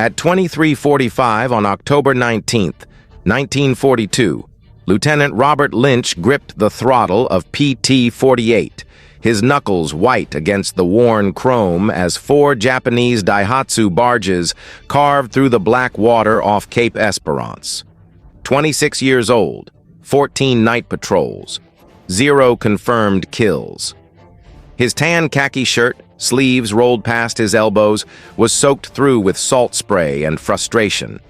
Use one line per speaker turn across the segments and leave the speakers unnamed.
At 23:45 on October 19, 1942, Lieutenant Robert Lynch gripped the throttle of PT-48, his knuckles white against the worn chrome as 4 Japanese Daihatsu barges carved through the black water off Cape Esperance. 26 years old, 14 night patrols, 0 confirmed kills. His tan khaki shirt, sleeves rolled past his elbows, was soaked through with salt spray and frustration.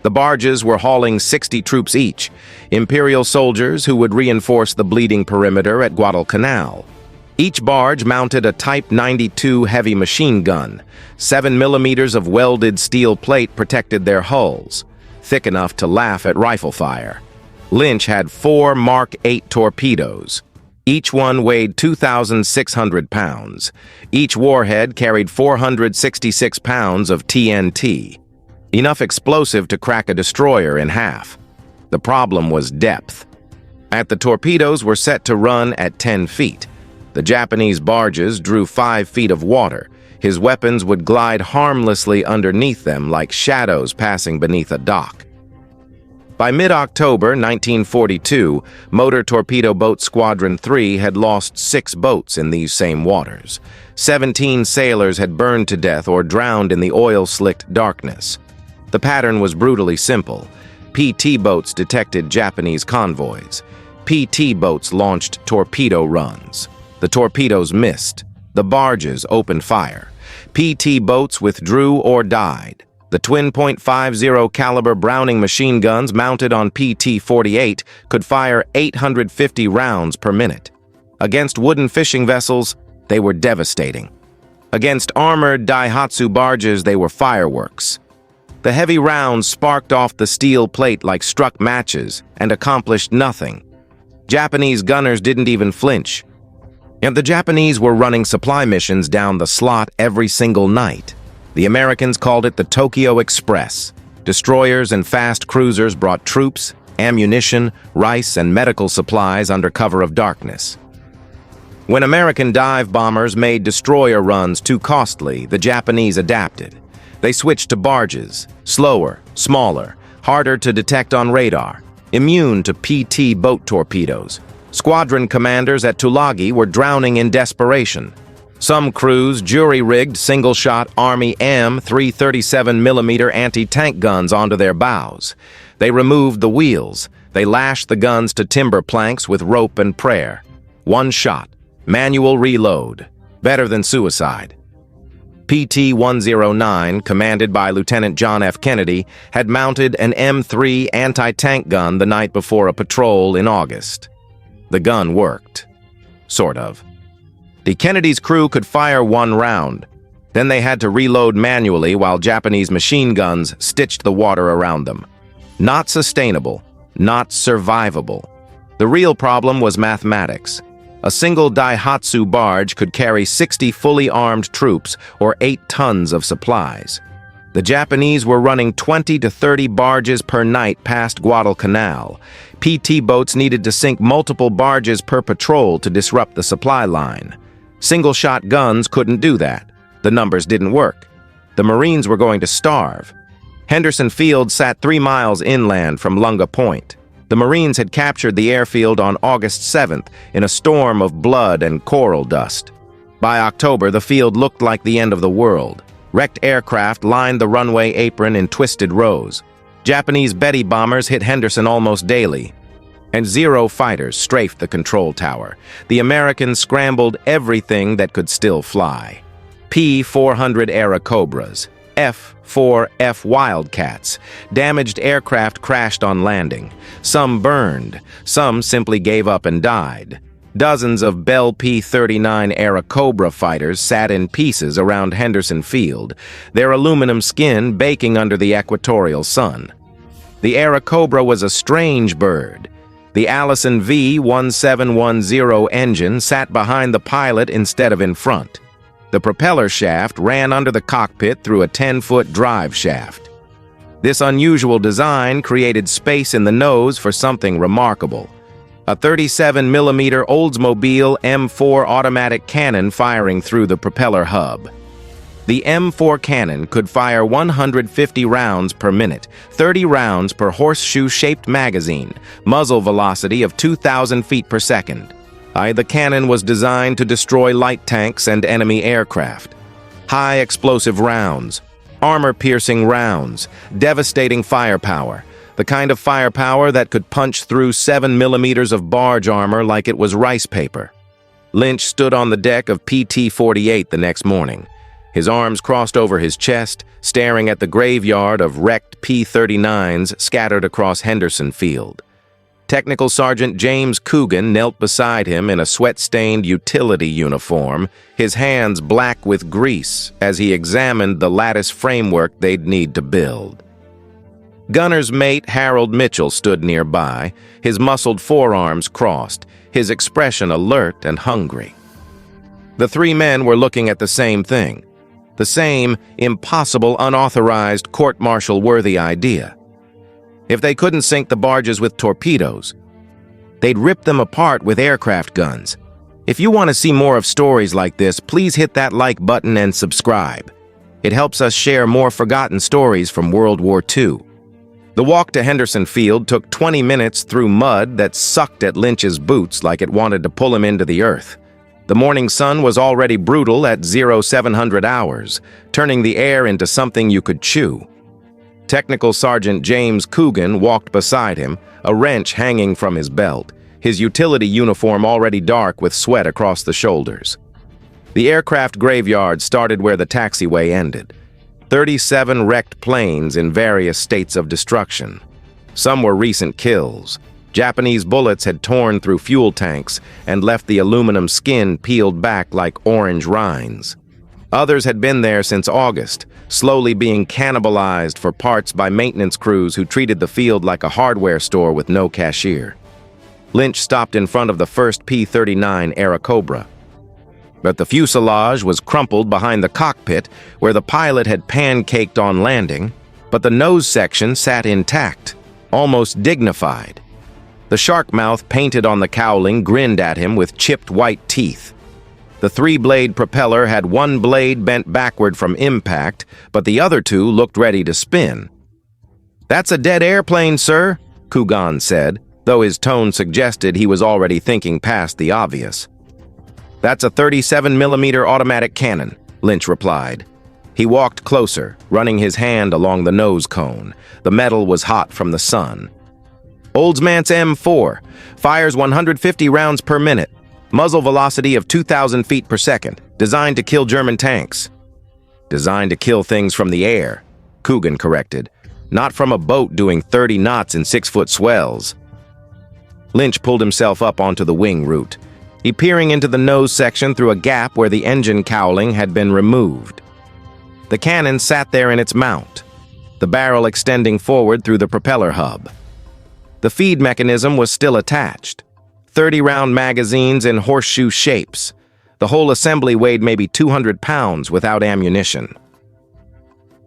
The barges were hauling 60 troops each, Imperial soldiers who would reinforce the bleeding perimeter at Guadalcanal. Each barge mounted a Type 92 heavy machine gun. 7 millimeters of welded steel plate protected their hulls, thick enough to laugh at rifle fire. Lynch had 4 Mark 8 torpedoes. Each one weighed 2,600 pounds. Each warhead carried 466 pounds of TNT, enough explosive to crack a destroyer in half. The problem was depth. The torpedoes were set to run at 10 feet. The Japanese barges drew 5 feet of water. His weapons would glide harmlessly underneath them like shadows passing beneath a dock. By mid-October 1942, Motor Torpedo Boat Squadron 3 had lost 6 boats in these same waters. 17 sailors had burned to death or drowned in the oil-slicked darkness. The pattern was brutally simple. PT boats detected Japanese convoys. PT boats launched torpedo runs. The torpedoes missed. The barges opened fire. PT boats withdrew or died. The twin .50 caliber Browning machine guns mounted on PT-48 could fire 850 rounds per minute. Against wooden fishing vessels, they were devastating. Against armored Daihatsu barges, they were fireworks. The heavy rounds sparked off the steel plate like struck matches and accomplished nothing. Japanese gunners didn't even flinch. And the Japanese were running supply missions down the slot every single night. The Americans called it the Tokyo Express. Destroyers and fast cruisers brought troops, ammunition, rice, and medical supplies under cover of darkness. When American dive bombers made destroyer runs too costly, the Japanese adapted. They switched to barges, slower, smaller, harder to detect on radar, immune to PT boat torpedoes. Squadron commanders at Tulagi were drowning in desperation. Some crews jury-rigged single-shot Army M337mm anti-tank guns onto their bows. They removed the wheels. They lashed the guns to timber planks with rope and prayer. 1 shot, manual reload, better than suicide. PT-109, commanded by Lieutenant John F. Kennedy, had mounted an M3 anti-tank gun the night before a patrol in August. The gun worked. Sort of. The Kennedy's crew could fire 1 round. Then they had to reload manually while Japanese machine guns stitched the water around them. Not sustainable, not survivable. The real problem was mathematics. A single Daihatsu barge could carry 60 fully armed troops or 8 tons of supplies. The Japanese were running 20 to 30 barges per night past Guadalcanal. PT boats needed to sink multiple barges per patrol to disrupt the supply line. Single-shot guns couldn't do that. The numbers didn't work. The Marines were going to starve. Henderson Field sat 3 miles inland from Lunga Point. The Marines had captured the airfield on August 7th in a storm of blood and coral dust. By October, the field looked like the end of the world. Wrecked aircraft lined the runway apron in twisted rows. Japanese Betty bombers hit Henderson almost daily, and 0 fighters strafed the control tower. The Americans scrambled everything that could still fly. P-400 Airacobras, F-4F Wildcats. Damaged aircraft crashed on landing. Some burned, some simply gave up and died. Dozens of Bell P-39 Airacobra fighters sat in pieces around Henderson Field, their aluminum skin baking under the equatorial sun. The Airacobra was a strange bird. The Allison V-1710 engine sat behind the pilot instead of in front. The propeller shaft ran under the cockpit through a 10-foot drive shaft. This unusual design created space in the nose for something remarkable. A 37mm Oldsmobile M4 automatic cannon firing through the propeller hub. The M4 cannon could fire 150 rounds per minute, 30 rounds per horseshoe-shaped magazine, muzzle velocity of 2,000 feet per second. The cannon was designed to destroy light tanks and enemy aircraft. High explosive rounds, armor-piercing rounds, devastating firepower, the kind of firepower that could punch through 7 millimeters of barge armor like it was rice paper. Lynch stood on the deck of PT-48 the next morning, his arms crossed over his chest, staring at the graveyard of wrecked P-39s scattered across Henderson Field. Technical Sergeant James Coogan knelt beside him in a sweat-stained utility uniform, his hands black with grease as he examined the lattice framework they'd need to build. Gunner's mate Harold Mitchell stood nearby, his muscled forearms crossed, his expression alert and hungry. The three men were looking at the same thing, the same impossible, unauthorized, court-martial-worthy idea. If they couldn't sink the barges with torpedoes, they'd rip them apart with aircraft guns. If you want to see more of stories like this, please hit that like button and subscribe. It helps us share more forgotten stories from World War II. The walk to Henderson Field took 20 minutes through mud that sucked at Lynch's boots like it wanted to pull him into the earth. The morning sun was already brutal at 0700 hours, turning the air into something you could chew. Technical Sergeant James Coogan walked beside him, a wrench hanging from his belt, his utility uniform already dark with sweat across the shoulders. The aircraft graveyard started where the taxiway ended. 37 wrecked planes in various states of destruction. Some were recent kills. Japanese bullets had torn through fuel tanks and left the aluminum skin peeled back like orange rinds. Others had been there since August, slowly being cannibalized for parts by maintenance crews who treated the field like a hardware store with no cashier. Lynch stopped in front of the first P-39 Airacobra. But the fuselage was crumpled behind the cockpit where the pilot had pancaked on landing, but the nose section sat intact, almost dignified. The shark mouth painted on the cowling grinned at him with chipped white teeth. The three-blade propeller had one blade bent backward from impact, but the other two looked ready to spin. "That's a dead airplane, sir," Coogan said, though his tone suggested he was already thinking past the obvious. "That's a 37mm automatic cannon," Lynch replied. He walked closer, running his hand along the nose cone. The metal was hot from the sun. "Oldsmant's M4, fires 150 rounds per minute. Muzzle velocity of 2,000 feet per second, designed to kill German tanks." "Designed to kill things from the air," Coogan corrected. "Not from a boat doing 30 knots in 6-foot swells." Lynch pulled himself up onto the wing root, he peering into the nose section through a gap where the engine cowling had been removed. The cannon sat there in its mount, the barrel extending forward through the propeller hub. The feed mechanism was still attached. 30-round magazines in horseshoe shapes. The whole assembly weighed maybe 200 pounds without ammunition.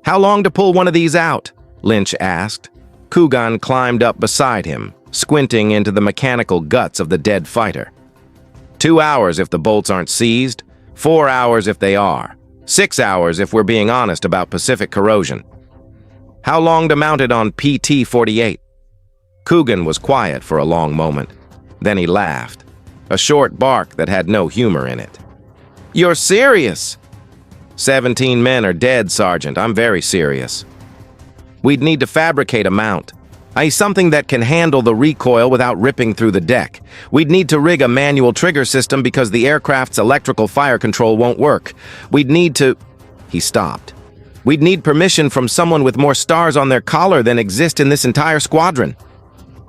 "How long to pull one of these out?" Lynch asked. Coogan climbed up beside him, squinting into the mechanical guts of the dead fighter. 2 hours if the bolts aren't seized, 4 hours if they are, 6 hours if we're being honest about Pacific corrosion. How long to mount it on PT-48? Coogan was quiet for a long moment. Then he laughed, a short bark that had no humor in it. "You're serious?" 17 men are dead, Sergeant. I'm very serious. We'd need to fabricate a mount. Something that can handle the recoil without ripping through the deck. We'd need to rig a manual trigger system because the aircraft's electrical fire control won't work. We'd need to... He stopped. We'd need permission from someone with more stars on their collar than exist in this entire squadron.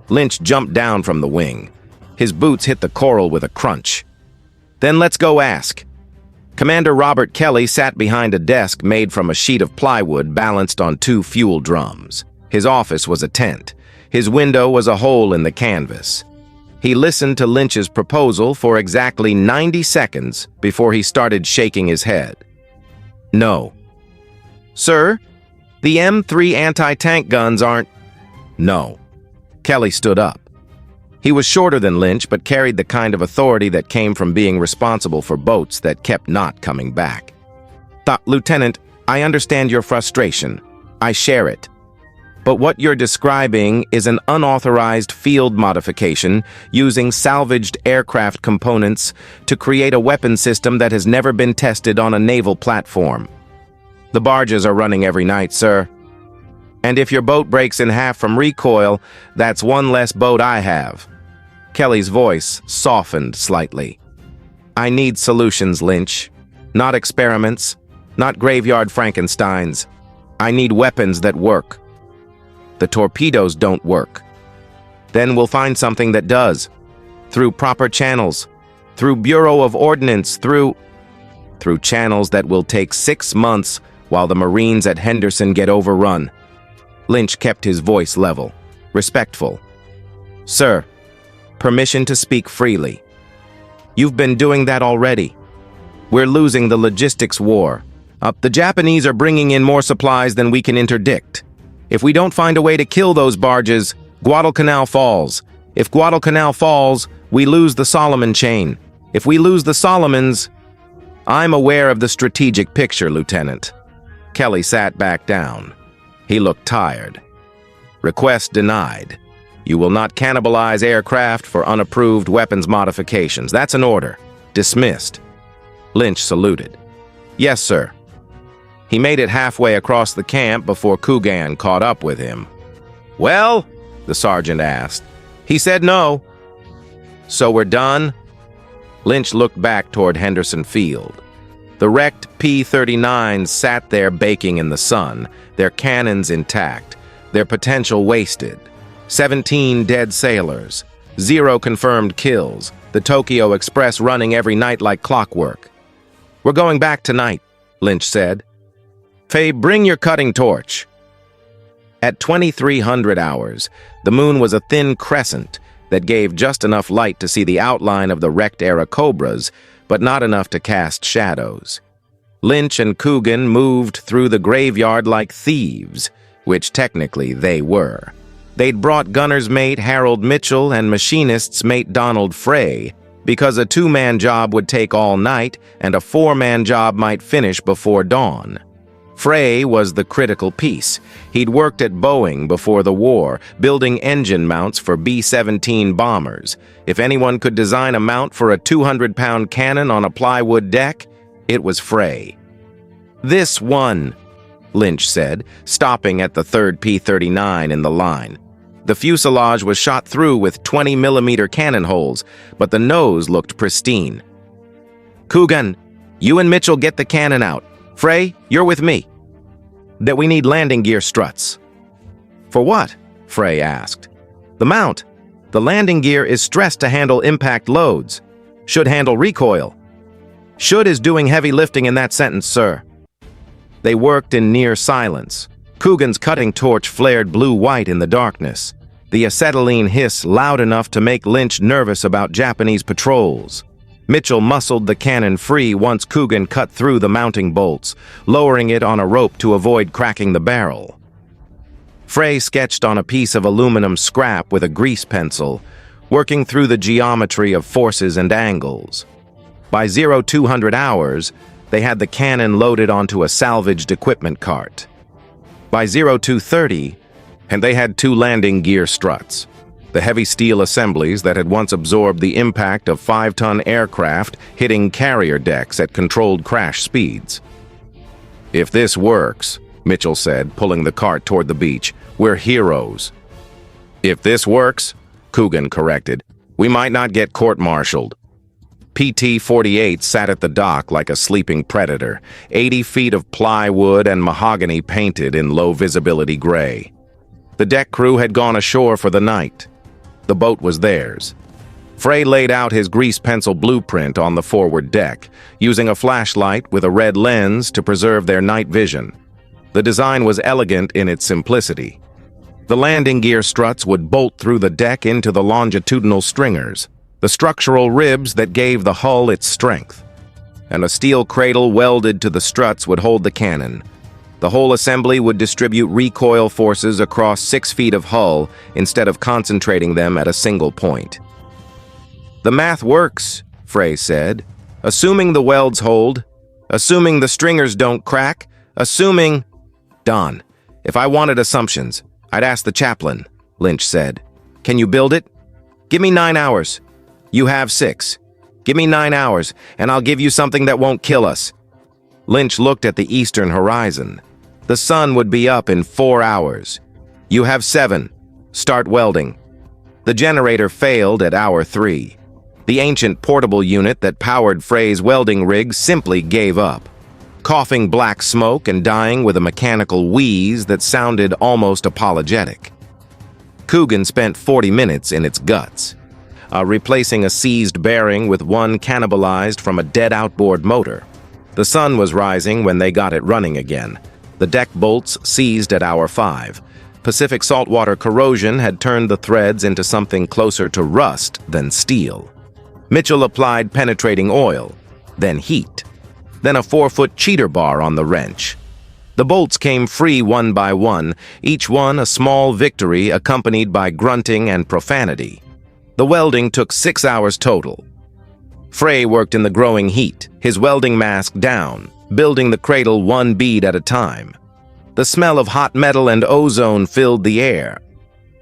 Lynch jumped down from the wing. His boots hit the coral with a crunch. "Then let's go ask." Commander Robert Kelly sat behind a desk made from a sheet of plywood balanced on 2 fuel drums. His office was a tent. His window was a hole in the canvas. He listened to Lynch's proposal for exactly 90 seconds before he started shaking his head. "No." "Sir, the M3 anti-tank guns aren't..." "No." Kelly stood up. He was shorter than Lynch, but carried the kind of authority that came from being responsible for boats that kept not coming back. "Lieutenant, I understand your frustration. I share it. But what you're describing is an unauthorized field modification using salvaged aircraft components to create a weapon system that has never been tested on a naval platform. The barges are running every night, sir. And if your boat breaks in half from recoil, that's one less boat I have. Kelly's voice softened slightly. I need solutions, Lynch. Not experiments, not graveyard Frankensteins. I need weapons that work. The torpedoes don't work. Then we'll find something that does. Through proper channels. Through Bureau of Ordnance. Through channels that will take 6 months while the Marines at Henderson get overrun. Lynch kept his voice level, respectful. Sir, permission to speak freely. You've been doing that already. We're losing the logistics war. The Japanese are bringing in more supplies than we can interdict. If we don't find a way to kill those barges, Guadalcanal falls. If Guadalcanal falls, we lose the Solomon chain. If we lose the Solomons... I'm aware of the strategic picture, Lieutenant. Kelly sat back down. He looked tired. Request denied. You will not cannibalize aircraft for unapproved weapons modifications. That's an order. Dismissed. Lynch saluted. Yes, sir. He made it halfway across the camp before Coogan caught up with him. Well, the sergeant asked. He said no. So we're done? Lynch looked back toward Henderson Field. The wrecked P-39s sat there baking in the sun, their cannons intact, their potential wasted. 17 dead sailors, 0 confirmed kills, the Tokyo Express running every night like clockwork. We're going back tonight, Lynch said. Faye, bring your cutting torch. At 2300 hours, the moon was a thin crescent that gave just enough light to see the outline of the wrecked Airacobras, but not enough to cast shadows. Lynch and Coogan moved through the graveyard like thieves, which technically they were. They'd brought gunner's mate Harold Mitchell and machinist's mate Donald Frey, because a 2-man job would take all night and a 4-man job might finish before dawn. Frey was the critical piece. He'd worked at Boeing before the war, building engine mounts for B-17 bombers. If anyone could design a mount for a 200-pound cannon on a plywood deck, it was Frey. This one, Lynch said, stopping at the third P-39 in the line. The fuselage was shot through with 20-millimeter cannon holes, but the nose looked pristine. Coogan, you and Mitchell get the cannon out. Frey, you're with me. That we need landing gear struts. For what? Frey asked. The mount. The landing gear is stressed to handle impact loads. Should handle recoil. Should is doing heavy lifting in that sentence, sir. They worked in near silence. Coogan's cutting torch flared blue-white in the darkness. The acetylene hiss loud enough to make Lynch nervous about Japanese patrols. Mitchell muscled the cannon free once Coogan cut through the mounting bolts, lowering it on a rope to avoid cracking the barrel. Frey sketched on a piece of aluminum scrap with a grease pencil, working through the geometry of forces and angles. By 0200 hours, they had the cannon loaded onto a salvaged equipment cart. By 0230, and they had 2 landing gear struts. The heavy steel assemblies that had once absorbed the impact of 5-ton aircraft hitting carrier decks at controlled crash speeds. If this works, Mitchell said, pulling the cart toward the beach, we're heroes. If this works, Coogan corrected, we might not get court-martialed. PT-48 sat at the dock like a sleeping predator, 80 feet of plywood and mahogany painted in low-visibility gray. The deck crew had gone ashore for the night. The boat was theirs. Frey laid out his grease pencil blueprint on the forward deck, using a flashlight with a red lens to preserve their night vision. The design was elegant in its simplicity. The landing gear struts would bolt through the deck into the longitudinal stringers, the structural ribs that gave the hull its strength. And a steel cradle welded to the struts would hold the cannon. The whole assembly would distribute recoil forces across 6 feet of hull instead of concentrating them at a single point. The math works, Frey said. Assuming the welds hold, assuming the stringers don't crack, Assuming... Don, if I wanted assumptions, I'd ask the chaplain, Lynch said. Can you build it? Give me 9 hours. You have 6. Give me 9 hours, and I'll give you something that won't kill us. Lynch looked at the eastern horizon. The sun would be up in 4 hours. You have 7. Start welding. The generator failed at hour 3. The ancient portable unit that powered Frey's welding rig simply gave up, coughing black smoke and dying with a mechanical wheeze that sounded almost apologetic. Coogan spent 40 minutes in its guts, replacing a seized bearing with one cannibalized from a dead outboard motor. The sun was rising when they got it running again. The deck bolts seized at hour 5. Pacific saltwater corrosion had turned the threads into something closer to rust than steel. Mitchell applied penetrating oil, then heat, then a 4-foot cheater bar on the wrench. The bolts came free one by one, each one a small victory accompanied by grunting and profanity. The welding took 6 hours total. Frey worked in the growing heat, his welding mask down, building the cradle one bead at a time. The smell of hot metal and ozone filled the air.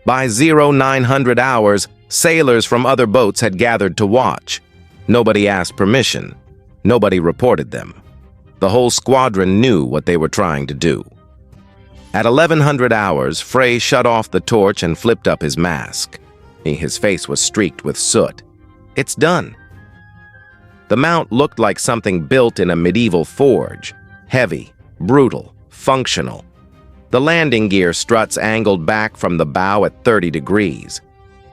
By 0900 hours, sailors from other boats had gathered to watch. Nobody asked permission. Nobody reported them. The whole squadron knew what they were trying to do. At 1100 hours, Frey shut off the torch and flipped up his mask. His face was streaked with soot. It's done. The mount looked like something built in a medieval forge. Heavy, brutal, functional. The landing gear struts angled back from the bow at 30 degrees.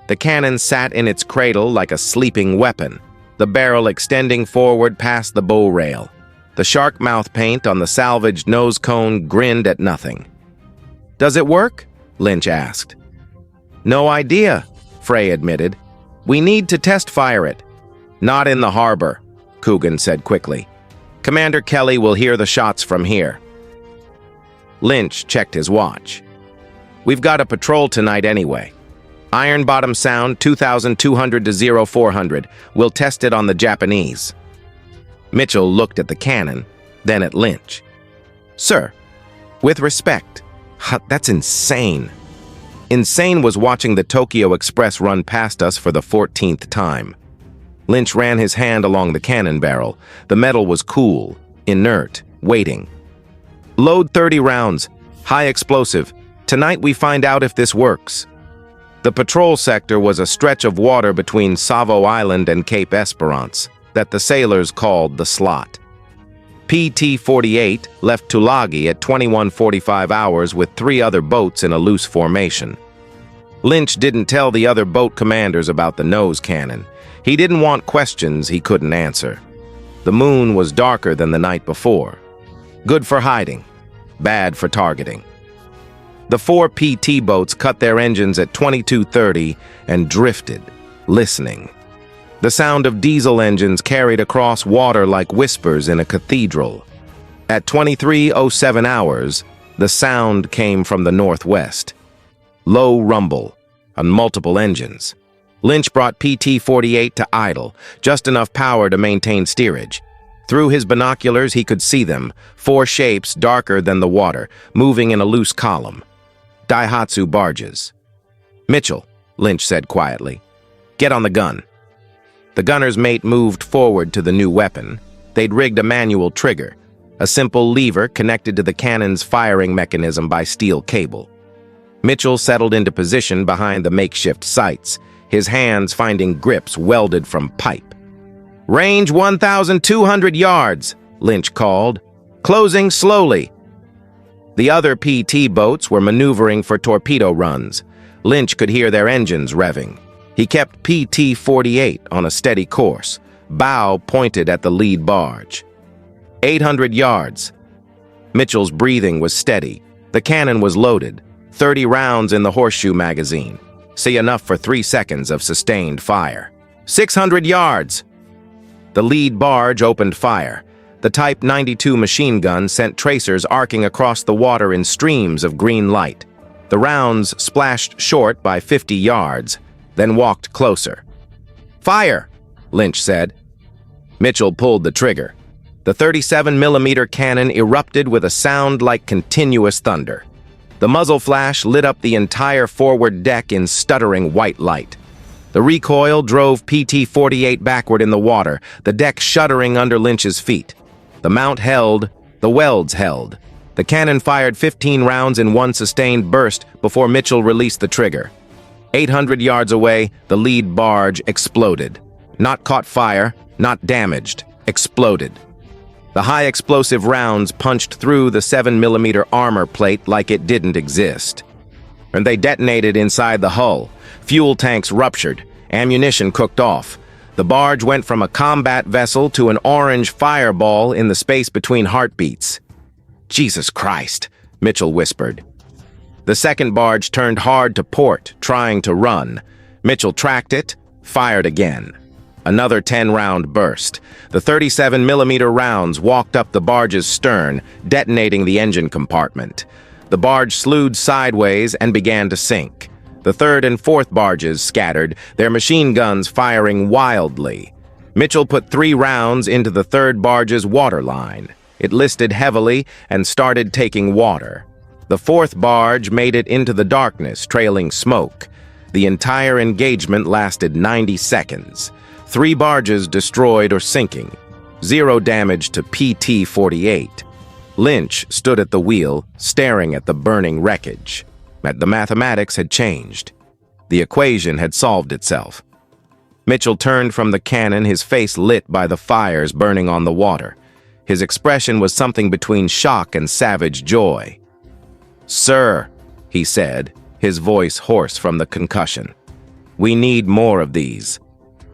The cannon sat in its cradle like a sleeping weapon, the barrel extending forward past the bow rail. The shark mouth paint on the salvaged nose cone grinned at nothing. "Does it work?" Lynch asked. "No idea," Frey admitted. "We need to test fire it." "Not in the harbor," Coogan said quickly. "Commander Kelly will hear the shots from here." Lynch checked his watch. "We've got a patrol tonight anyway. Iron Bottom Sound 2200 to 0400. We'll test it on the Japanese." Mitchell looked at the cannon, then at Lynch. "Sir, with respect, that's insane." Insane was watching the Tokyo Express run past us for the 14th time. Lynch ran his hand along the cannon barrel. The metal was cool, inert, waiting. "Load 30 rounds, high explosive. Tonight we find out if this works." The patrol sector was a stretch of water between Savo Island and Cape Esperance that the sailors called the Slot. PT-48 left Tulagi at 21:45 hours with 3 other boats in a loose formation. Lynch didn't tell the other boat commanders about the nose cannon. He didn't want questions he couldn't answer. The moon was darker than the night before. Good for hiding, bad for targeting. The 4 PT boats cut their engines at 22:30 and drifted, listening. The sound of diesel engines carried across water like whispers in a cathedral. At 23:07 hours, the sound came from the northwest. Low rumble on multiple engines. Lynch brought PT-48 to idle, just enough power to maintain steerage. Through his binoculars, he could see them, 4 shapes darker than the water, moving in a loose column. Daihatsu barges. "Mitchell," Lynch said quietly, "get on the gun." The gunner's mate moved forward to the new weapon. They'd rigged a manual trigger, a simple lever connected to the cannon's firing mechanism by steel cable. Mitchell settled into position behind the makeshift sights, his hands finding grips welded from pipe. "Range 1,200 yards, Lynch called. "Closing slowly." The other PT boats were maneuvering for torpedo runs. Lynch could hear their engines revving. He kept PT-48 on a steady course, bow pointed at the lead barge. 800 yards. Mitchell's breathing was steady. The cannon was loaded, 30 rounds in the horseshoe magazine. See enough for 3 seconds of sustained fire. 600 yards. The lead barge opened fire. The Type 92 machine gun sent tracers arcing across the water in streams of green light. The rounds splashed short by 50 yards, then walked closer. "Fire!" Lynch said. Mitchell pulled the trigger. The 37mm cannon erupted with a sound like continuous thunder. The muzzle flash lit up the entire forward deck in stuttering white light. The recoil drove PT-48 backward in the water, the deck shuddering under Lynch's feet. The mount held, the welds held. The cannon fired 15 rounds in one sustained burst before Mitchell released the trigger. 800 yards away, the lead barge exploded. Not caught fire, not damaged, exploded. The high-explosive rounds punched through the 7mm armor plate like it didn't exist. And they detonated inside the hull. Fuel tanks ruptured. Ammunition cooked off. The barge went from a combat vessel to an orange fireball in the space between heartbeats. "Jesus Christ," Mitchell whispered. The second barge turned hard to port, trying to run. Mitchell tracked it, fired again. Another 10-round burst. The 37mm rounds walked up the barge's stern, detonating the engine compartment. The barge slewed sideways and began to sink. The third and fourth barges scattered, their machine guns firing wildly. Mitchell put 3 rounds into the third barge's waterline. It listed heavily and started taking water. The fourth barge made it into the darkness, trailing smoke. The entire engagement lasted 90 seconds. 3 barges destroyed or sinking. 0 damage to PT-48. Lynch stood at the wheel, staring at the burning wreckage. The mathematics had changed. The equation had solved itself. Mitchell turned from the cannon, his face lit by the fires burning on the water. His expression was something between shock and savage joy. "Sir," he said, his voice hoarse from the concussion, "we need more of these."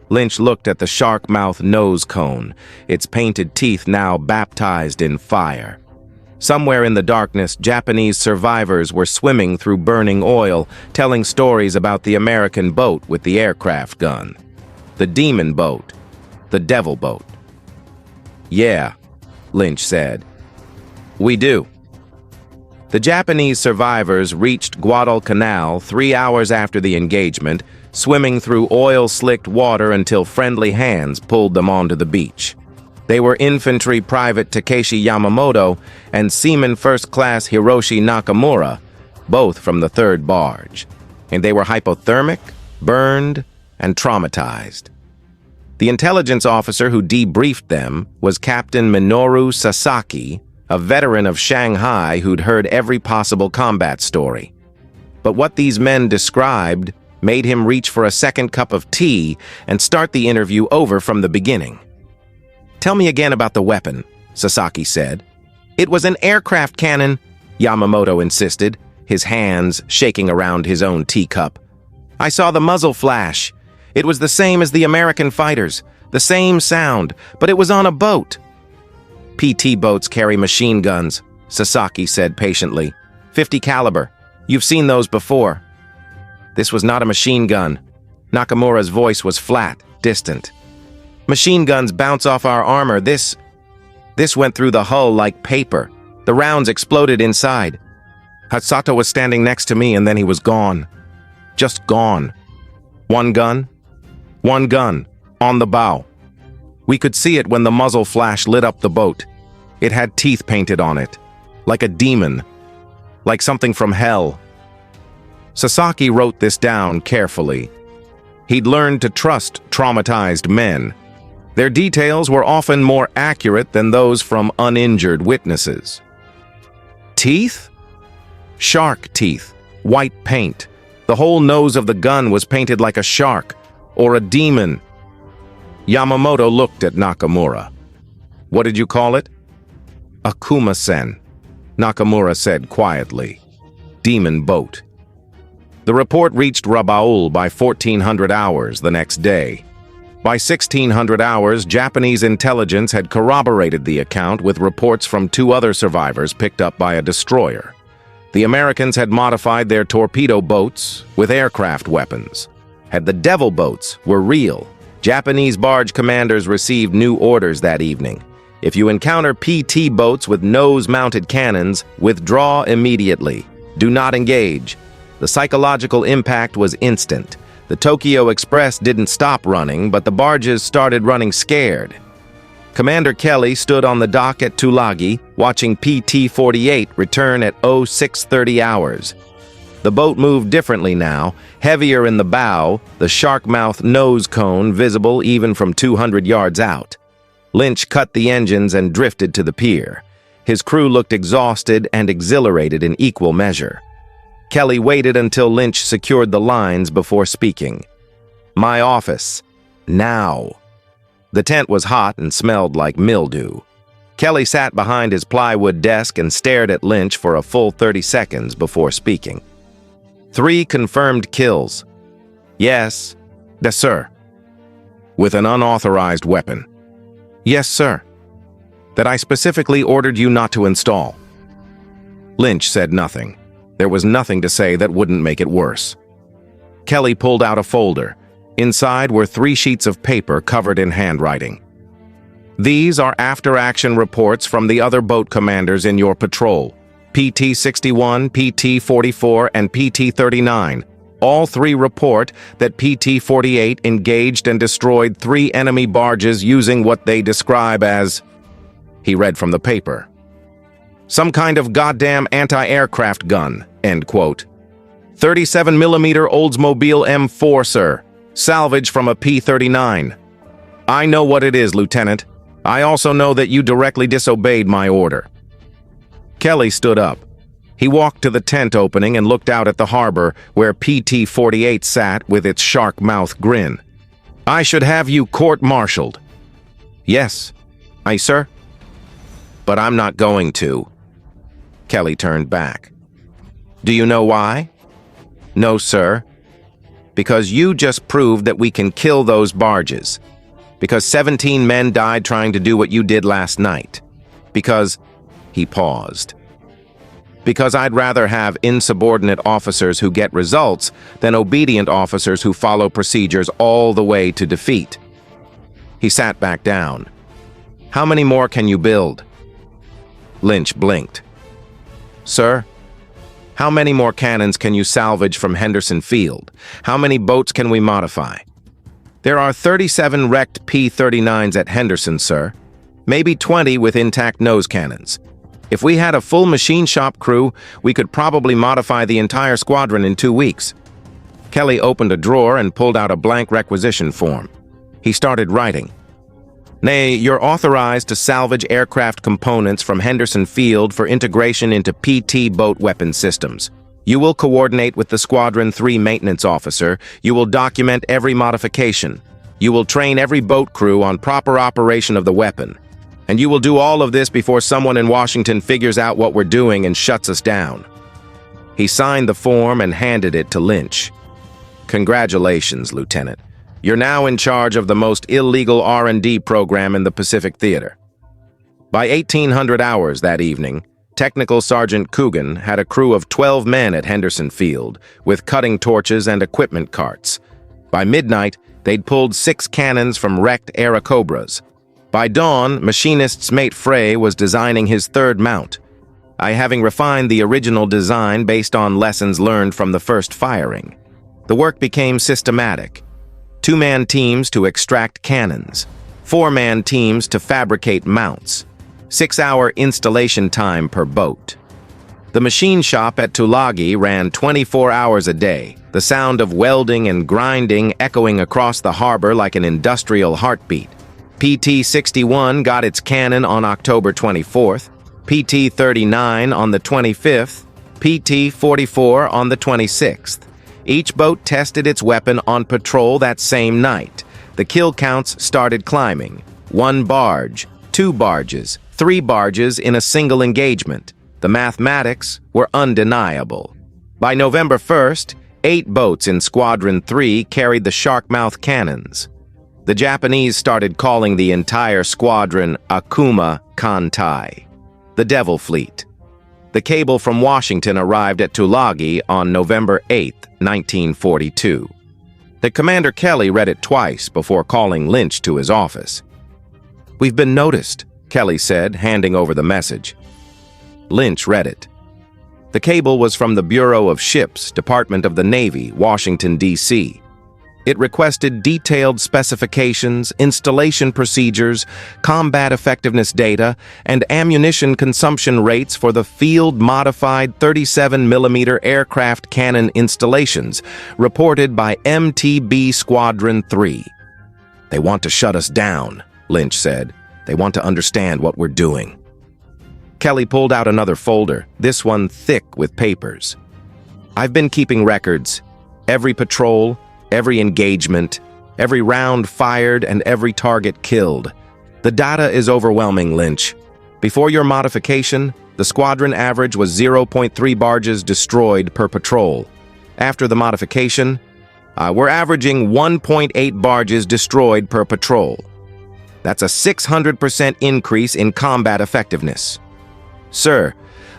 Lynch looked at the shark-mouthed nose cone, its painted teeth now baptized in fire. Somewhere in the darkness, Japanese survivors were swimming through burning oil, telling stories about the American boat with the aircraft gun. The demon boat. The devil boat. "Yeah," Lynch said. "We do." The Japanese survivors reached Guadalcanal 3 hours after the engagement, swimming through oil-slicked water until friendly hands pulled them onto the beach. They were Infantry Private Takeshi Yamamoto and Seaman First Class Hiroshi Nakamura, both from the third barge. And they were hypothermic, burned, and traumatized. The intelligence officer who debriefed them was Captain Minoru Sasaki, a veteran of Shanghai who'd heard every possible combat story. But what these men described made him reach for a second cup of tea and start the interview over from the beginning. "Tell me again about the weapon," Sasaki said. "It was an aircraft cannon," Yamamoto insisted, his hands shaking around his own teacup. "I saw the muzzle flash. It was the same as the American fighters, the same sound, but it was on a boat." "PT boats carry machine guns," Sasaki said patiently. "50 caliber. You've seen those before." "This was not a machine gun." Nakamura's voice was flat, distant. "Machine guns bounce off our armor. This went through the hull like paper. The rounds exploded inside. Hatsato was standing next to me and then he was gone. Just gone. One gun? One gun. On the bow. We could see it when the muzzle flash lit up the boat. It had teeth painted on it. Like a demon. Like something from hell." Sasaki wrote this down carefully. He'd learned to trust traumatized men. Their details were often more accurate than those from uninjured witnesses. Teeth? Shark teeth. White paint. The whole nose of the gun was painted like a shark or a demon. Yamamoto looked at Nakamura. "What did you call it?" "Akuma-sen," Nakamura said quietly. "Demon boat." The report reached Rabaul by 1400 hours the next day. By 1600 hours, Japanese intelligence had corroborated the account with reports from 2 other survivors picked up by a destroyer. The Americans had modified their torpedo boats with aircraft weapons. And the devil boats were real. Japanese barge commanders received new orders that evening. If you encounter PT boats with nose-mounted cannons, withdraw immediately. Do not engage. The psychological impact was instant. The Tokyo Express didn't stop running, but the barges started running scared. Commander Kelly stood on the dock at Tulagi, watching PT-48 return at 0630 hours. The boat moved differently now, heavier in the bow, the shark-mouth nose cone visible even from 200 yards out. Lynch cut the engines and drifted to the pier. His crew looked exhausted and exhilarated in equal measure. Kelly waited until Lynch secured the lines before speaking. "My office. Now." The tent was hot and smelled like mildew. Kelly sat behind his plywood desk and stared at Lynch for a full 30 seconds before speaking. "3 confirmed kills." "Yes." "Yes, sir." "With an unauthorized weapon." "Yes, sir." "That I specifically ordered you not to install." Lynch said nothing. There was nothing to say that wouldn't make it worse. Kelly pulled out a folder. Inside were 3 sheets of paper covered in handwriting. "These are after-action reports from the other boat commanders in your patrol. PT-61, PT-44, and PT-39. All 3 report that PT-48 engaged and destroyed 3 enemy barges using what they describe as..." He read from the paper. "Some kind of goddamn anti-aircraft gun," end quote. 37mm Oldsmobile M4, sir. Salvage from a P-39. "I know what it is, Lieutenant. I also know that you directly disobeyed my order." Kelly stood up. He walked to the tent opening and looked out at the harbor where PT-48 sat with its shark-mouth grin. "I should have you court-martialed." "Yes, aye, sir." "But I'm not going to." Kelly turned back. "Do you know why?" "No, sir." "Because you just proved that we can kill those barges. Because 17 men died trying to do what you did last night. Because..." He paused. "Because I'd rather have insubordinate officers who get results than obedient officers who follow procedures all the way to defeat." He sat back down. "How many more can you build?" Lynch blinked. "Sir? How many more cannons can you salvage from Henderson Field? How many boats can we modify?" "There are 37 wrecked P-39s at Henderson, sir. Maybe 20 with intact nose cannons. If we had a full machine shop crew, we could probably modify the entire squadron in 2 weeks." Kelly opened a drawer and pulled out a blank requisition form. He started writing. "Nay, you're authorized to salvage aircraft components from Henderson Field for integration into PT boat weapon systems. You will coordinate with the Squadron 3 maintenance officer. You will document every modification. You will train every boat crew on proper operation of the weapon. And you will do all of this before someone in Washington figures out what we're doing and shuts us down." He signed the form and handed it to Lynch. "Congratulations, Lieutenant. You're now in charge of the most illegal R&D program in the Pacific Theater." By 1800 hours that evening, Technical Sergeant Coogan had a crew of 12 men at Henderson Field, with cutting torches and equipment carts. By midnight, they'd pulled 6 cannons from wrecked Airacobras. By dawn, Machinist's mate Frey was designing his 3rd mount. Having refined the original design based on lessons learned from the first firing. The work became systematic. 2-man teams to extract cannons, 4-man teams to fabricate mounts, 6-hour installation time per boat. The machine shop at Tulagi ran 24 hours a day, the sound of welding and grinding echoing across the harbor like an industrial heartbeat. PT-61 got its cannon on October 24th, PT-39 on the 25th, PT-44 on the 26th. Each boat tested its weapon on patrol that same night. The kill counts started climbing. 1 barge, 2 barges, 3 barges in a single engagement. The mathematics were undeniable. By November 1st, 8 boats in Squadron 3 carried the shark-mouth cannons. The Japanese started calling the entire squadron Akuma Kantai, the Devil Fleet. The cable from Washington arrived at Tulagi on November 8, 1942. The Commander Kelly read it twice before calling Lynch to his office. "We've been noticed," Kelly said, handing over the message. Lynch read it. The cable was from the Bureau of Ships, Department of the Navy, Washington, D.C. It requested detailed specifications, installation procedures, combat effectiveness data, and ammunition consumption rates for the field-modified 37mm aircraft cannon installations, reported by MTB Squadron 3. "They want to shut us down," Lynch said. "They want to understand what we're doing." Kelly pulled out another folder, this one thick with papers. "I've been keeping records. Every patrol, every engagement, every round fired, and every target killed. The data is overwhelming, Lynch. Before your modification, the squadron average was 0.3 barges destroyed per patrol. After the modification, we're averaging 1.8 barges destroyed per patrol. That's a 600% increase in combat effectiveness. Sir,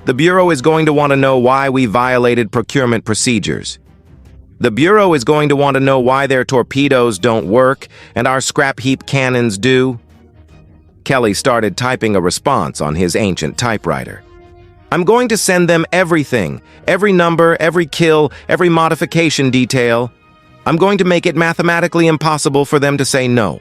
the Bureau is going to want to know why we violated procurement procedures. The Bureau is going to want to know why their torpedoes don't work and our scrap heap cannons do." Kelly started typing a response on his ancient typewriter. "I'm going to send them everything, every number, every kill, every modification detail. I'm going to make it mathematically impossible for them to say no."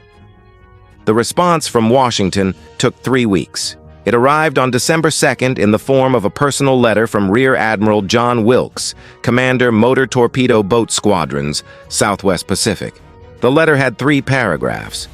The response from Washington took 3 weeks. It arrived on December 2nd in the form of a personal letter from Rear Admiral John Wilkes, Commander Motor Torpedo Boat Squadrons, Southwest Pacific. The letter had 3 paragraphs.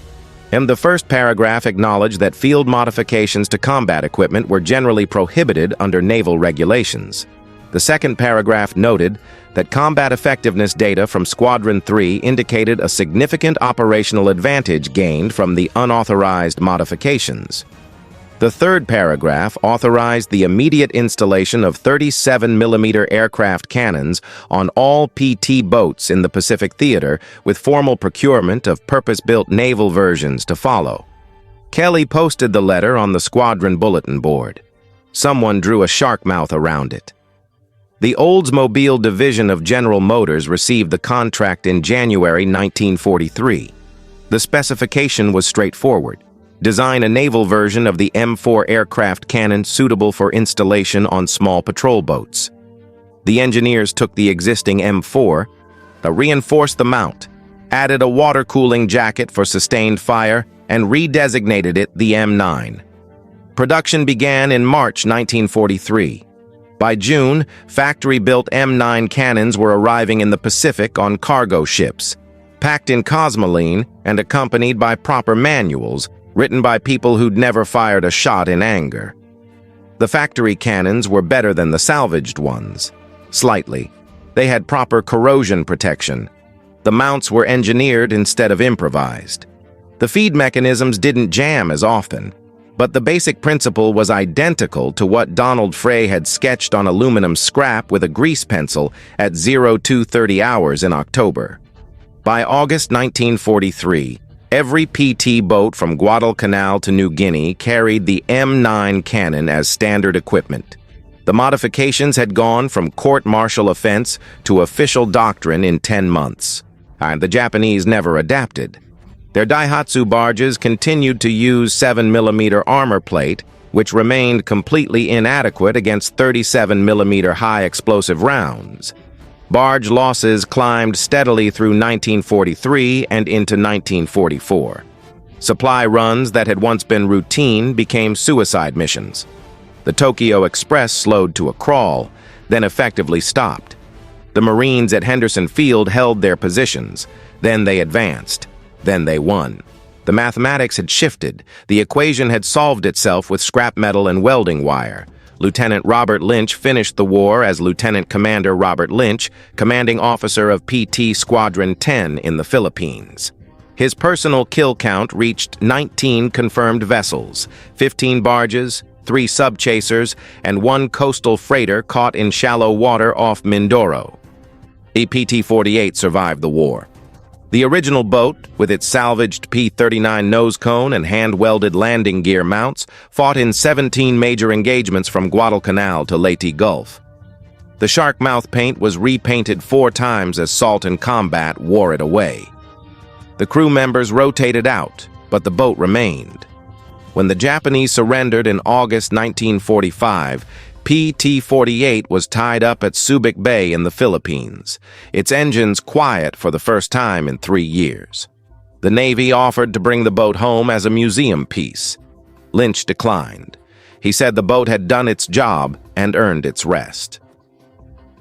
And the first paragraph acknowledged that field modifications to combat equipment were generally prohibited under naval regulations. The second paragraph noted that combat effectiveness data from Squadron 3 indicated a significant operational advantage gained from the unauthorized modifications. The third paragraph authorized the immediate installation of 37mm aircraft cannons on all PT boats in the Pacific Theater, with formal procurement of purpose-built naval versions to follow. Kelly posted the letter on the squadron bulletin board. Someone drew a shark mouth around it. The Oldsmobile division of General Motors received the contract in January 1943. The specification was straightforward. Design a naval version of the M4 aircraft cannon suitable for installation on small patrol boats. The engineers took the existing M4, reinforced the mount, added a water cooling jacket for sustained fire, and redesignated it the M9. Production began in March 1943. By June, factory-built M9 cannons were arriving in the Pacific on cargo ships, packed in cosmoline and accompanied by proper manuals, written by people who'd never fired a shot in anger. The factory cannons were better than the salvaged ones. Slightly. They had proper corrosion protection. The mounts were engineered instead of improvised. The feed mechanisms didn't jam as often, but the basic principle was identical to what Donald Frey had sketched on aluminum scrap with a grease pencil at 0230 hours in October. By August 1943, every PT boat from Guadalcanal to New Guinea carried the M9 cannon as standard equipment. The modifications had gone from court-martial offense to official doctrine in 10 months, and the Japanese never adapted. Their Daihatsu barges continued to use 7mm armor plate, which remained completely inadequate against 37mm high-explosive rounds. Barge losses climbed steadily through 1943 and into 1944. Supply runs that had once been routine became suicide missions. The Tokyo Express slowed to a crawl, then effectively stopped. The Marines at Henderson Field held their positions. Then they advanced. Then they won. The mathematics had shifted. The equation had solved itself with scrap metal and welding wire. Lieutenant Robert Lynch finished the war as Lieutenant Commander Robert Lynch, commanding officer of PT Squadron 10 in the Philippines. His personal kill count reached 19 confirmed vessels, 15 barges, 3 sub-chasers, and 1 coastal freighter caught in shallow water off Mindoro. The PT-48 survived the war. The original boat, with its salvaged P-39 nose cone and hand-welded landing gear mounts, fought in 17 major engagements from Guadalcanal to Leyte Gulf. The shark mouth paint was repainted 4 times as salt and combat wore it away. The crew members rotated out, but the boat remained. When the Japanese surrendered in August 1945, PT-48 was tied up at Subic Bay in the Philippines, its engines quiet for the first time in 3 years. The Navy offered to bring the boat home as a museum piece. Lynch declined. He said the boat had done its job and earned its rest.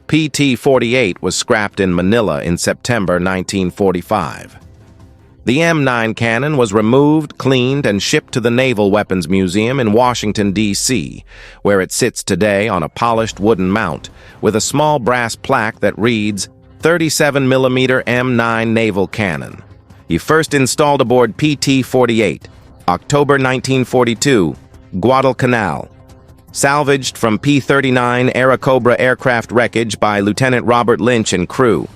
PT-48 was scrapped in Manila in September 1945. The M9 cannon was removed, cleaned, and shipped to the Naval Weapons Museum in Washington, D.C., where it sits today on a polished wooden mount with a small brass plaque that reads 37mm M9 Naval Cannon. He first installed aboard PT-48, October 1942, Guadalcanal. Salvaged from P-39 Airacobra aircraft wreckage by Lieutenant Robert Lynch and crew.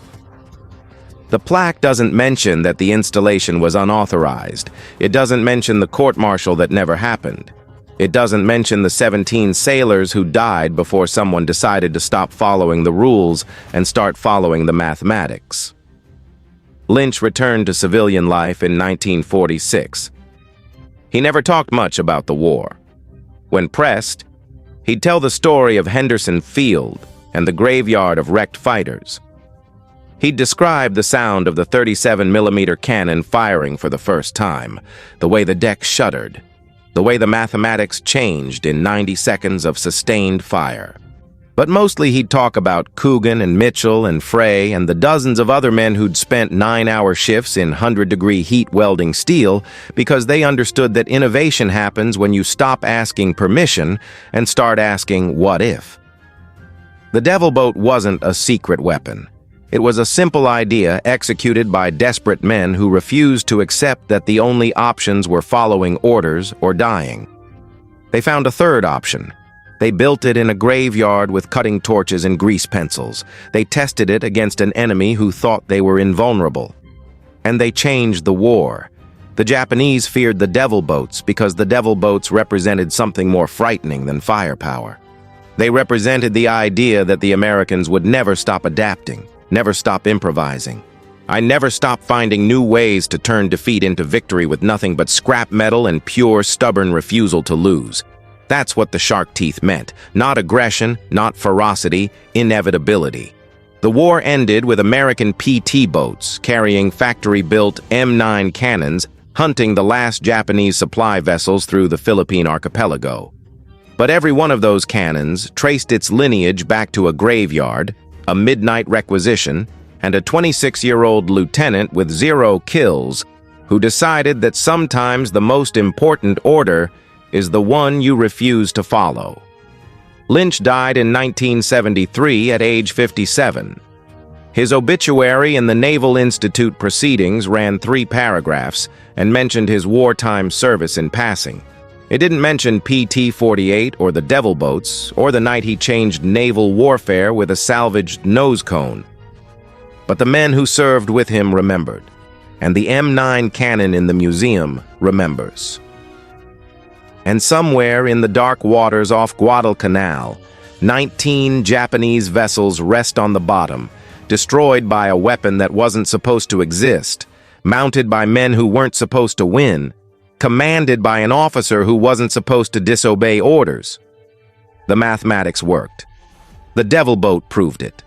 The plaque doesn't mention that the installation was unauthorized. It doesn't mention the court-martial that never happened. It doesn't mention the 17 sailors who died before someone decided to stop following the rules and start following the mathematics. Lynch returned to civilian life in 1946. He never talked much about the war. When pressed, he'd tell the story of Henderson Field and the graveyard of wrecked fighters. He'd describe the sound of the 37mm cannon firing for the first time, the way the deck shuddered, the way the mathematics changed in 90 seconds of sustained fire. But mostly he'd talk about Coogan and Mitchell and Frey and the dozens of other men who'd spent 9-hour shifts in 100-degree heat welding steel because they understood that innovation happens when you stop asking permission and start asking what if. The Devil Boat wasn't a secret weapon. It was a simple idea executed by desperate men who refused to accept that the only options were following orders or dying. They found a third option. They built it in a graveyard with cutting torches and grease pencils. They tested it against an enemy who thought they were invulnerable. And they changed the war. The Japanese feared the Devil Boats because the Devil Boats represented something more frightening than firepower. They represented the idea that the Americans would never stop adapting, never stop improvising. I never stop finding new ways to turn defeat into victory with nothing but scrap metal and pure, stubborn refusal to lose. That's what the shark teeth meant. Not aggression, not ferocity, inevitability. The war ended with American PT boats carrying factory-built M9 cannons hunting the last Japanese supply vessels through the Philippine archipelago. But every one of those cannons traced its lineage back to a graveyard, a midnight requisition, and a 26-year-old lieutenant with 0 kills who decided that sometimes the most important order is the one you refuse to follow. Lynch died in 1973 at age 57. His obituary in the Naval Institute proceedings ran 3 paragraphs and mentioned his wartime service in passing. It didn't mention PT-48 or the Devil Boats or the night he changed naval warfare with a salvaged nose cone. But the men who served with him remembered, and the M9 cannon in the museum remembers. And somewhere in the dark waters off Guadalcanal, 19 Japanese vessels rest on the bottom, destroyed by a weapon that wasn't supposed to exist, mounted by men who weren't supposed to win, commanded by an officer who wasn't supposed to disobey orders. The mathematics worked. The Devil Boat proved it.